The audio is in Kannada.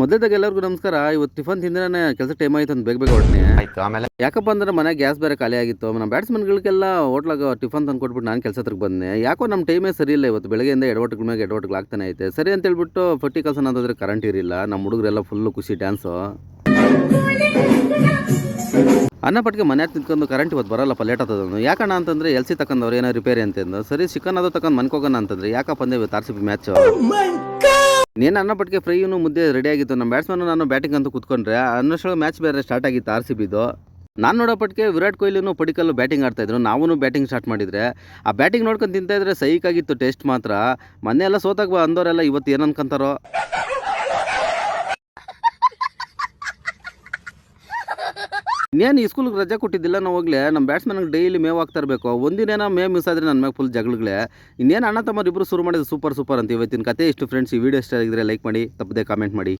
ಮೊದಲೇದಾಗಿ ಎಲ್ಲರಿಗೂ ನಮಸ್ಕಾರ. ಇವತ್ತು ಟಿಫನ್ ತಿಂದ್ರೆ ಕೆಲಸ ಟೈಮ್ ಆಯ್ತು ಅಂತ ಬೇಗ ಬೇಗ ಹೊರಟ್ನಿ. ಆಯ್ತು ಆಮೇಲೆ ಯಾಕಪ್ಪ ಅಂದ್ರೆ ಮನೆ ಗ್ಯಾಸ್ ಬೇರೆ ಖಾಲಿ ಆಗಿತ್ತು. ನಮ್ಮ ಬ್ಯಾಟ್ಸ್ಮನ್ಗಳಿಗೆಲ್ಲ ಹೋಟ್ಲಾಗ ಟಿಫನ್ ತಂದು ಕೊಟ್ಬಿಟ್ಟು ನಾನು ಕೆಲಸ ಹತ್ರಕ್ಕೆ ಬಂದೆ. ಯಾಕೋ ನಮ್ಮ ಟೈಮೇ ಸರಿ ಇಲ್ಲ. ಇವತ್ತು ಬೆಳಗ್ಗೆಯಿಂದ ಎಡವಟ್ಟಗಳ ಮೇಲೆ ಎಡವಟ್ಟಗಳು ಆಗ್ತಾನೆ ಐತೆ. ಸರಿ ಅಂತ ಹೇಳ್ಬಿಟ್ಟು ಪಟ್ಟಿ ಕಲ್ಸೋಣ ಅಂತಂದ್ರೆ ಕರೆಂಟ್ ಇರಲಿಲ್ಲ. ನಮ್ಮ ಹುಡುಗರೆಲ್ಲ ಫುಲ್ಲು ಖುಷಿ ಡ್ಯಾನ್ಸು. ಅನ್ನ ಪಟ್ಟಿಗೆ ಮನೆ ಹತ್ತು ನಿಂತ್ಕೊಂಡು ಕರೆಂಟ್ ಇವತ್ತು ಬರಲ್ಲಪ್ಪ, ಲೇಟ್ ಆಗ್ತದನ್ನು. ಯಾಕಣ್ಣ ಅಂತಂದರೆ ಎಲ್ ಸಿ ತಗೊಂಡವ್ರು ಏನೋ ರಿಪೇರಿ ಅಂತಂದು. ಸರಿ ಚಿಕನ್ ಅದು ತಗೊಂಡು ಮನ್ಕೋಗೋಣ ಅಂತಂದ್ರೆ ಯಾಕಪ್ಪ ಅಂದ್ರೆ ಇವತ್ತು RCB ಮ್ಯಾಚು. ನೀನು ಅನ್ನ ಪಟ್ಟಿಗೆ ಫ್ರೈನು ಮುದ್ದೆ ರೆಡಿ ಆಗಿತ್ತು. ನಮ್ಮ ಬ್ಯಾಟ್ಸ್ಮನ್ ನಾನು ಬ್ಯಾಟಿಂಗ್ ಅಂತ ಕೂತ್ಕೊಂಡ್ರೆ ಅನ್ನೋಷ್ಟೊಳಗೆ ಮ್ಯಾಚ್ ಬೇರೆ ಸ್ಟಾರ್ಟ್ ಆಗಿತ್ತು RCBದು. ನಾನು ನೋಡೋ ಪಟ್ಟಿಗೆ ವಿರಾಟ್ ಕೊಹ್ಲಿನೂ ಪಡಿಕಲ್ಲು ಬ್ಯಾಟಿಂಗ್ ಆಡ್ತಾಯಿದ್ರು. ನಾವು ಬ್ಯಾಟಿಂಗ್ ಸ್ಟಾರ್ಟ್ ಮಾಡಿದರೆ ಆ ಬ್ಯಾಟಿಂಗ್ ನೋಡ್ಕೊಂಡು ತಿಂತಾಯಿದ್ರೆ ಸೈಕಾಗಿತ್ತು ಟೇಸ್ಟ್ ಮಾತ್ರ. ಮೊನ್ನೆ ಎಲ್ಲ ಸೋತಾಗ ಅಂದವರೆಲ್ಲ ಇವತ್ತು ಏನು ಅನ್ಕೊಂತಾರೋ. ಇನ್ನೇನು ಈ ಸ್ಕೂಲ್ಗೆ ರಜೆ ಕೊಟ್ಟಿದ್ದಿಲ್ಲ ನಾವು ಹೋಗ್ಲೆ. ನಮ್ಮ ಬ್ಯಾಟ್ಸ್ಮನ್ಗೆ ಡೈಲಿ ಮೇವು ಆಗ್ತಾ ಇರಬೇಕು. ಒಂದಿನ ಮೇವು ಮಿಸ್ ಆದರೆ ನನ್ನ ಮ್ಯಾಗ ಫುಲ್ ಜಗಳಗಳೇ. ಇನ್ನೇನು ಅಣ್ಣ ತಮ್ಮರು ಇಬ್ಬರು ಶುರು ಮಾಡಿದ್ರು ಸೂಪರ್ ಅಂತ. ಇವತ್ತಿನ ಕತೆ ಇಷ್ಟು ಫ್ರೆಂಡ್ಸ್. ಈ ವಿಡಿಯೋ ಇಷ್ಟ ಆಗಿದ್ರೆ ಲೈಕ್ ಮಾಡಿ, ತಪ್ಪದೆ ಕಾಮೆಂಟ್ ಮಾಡಿ.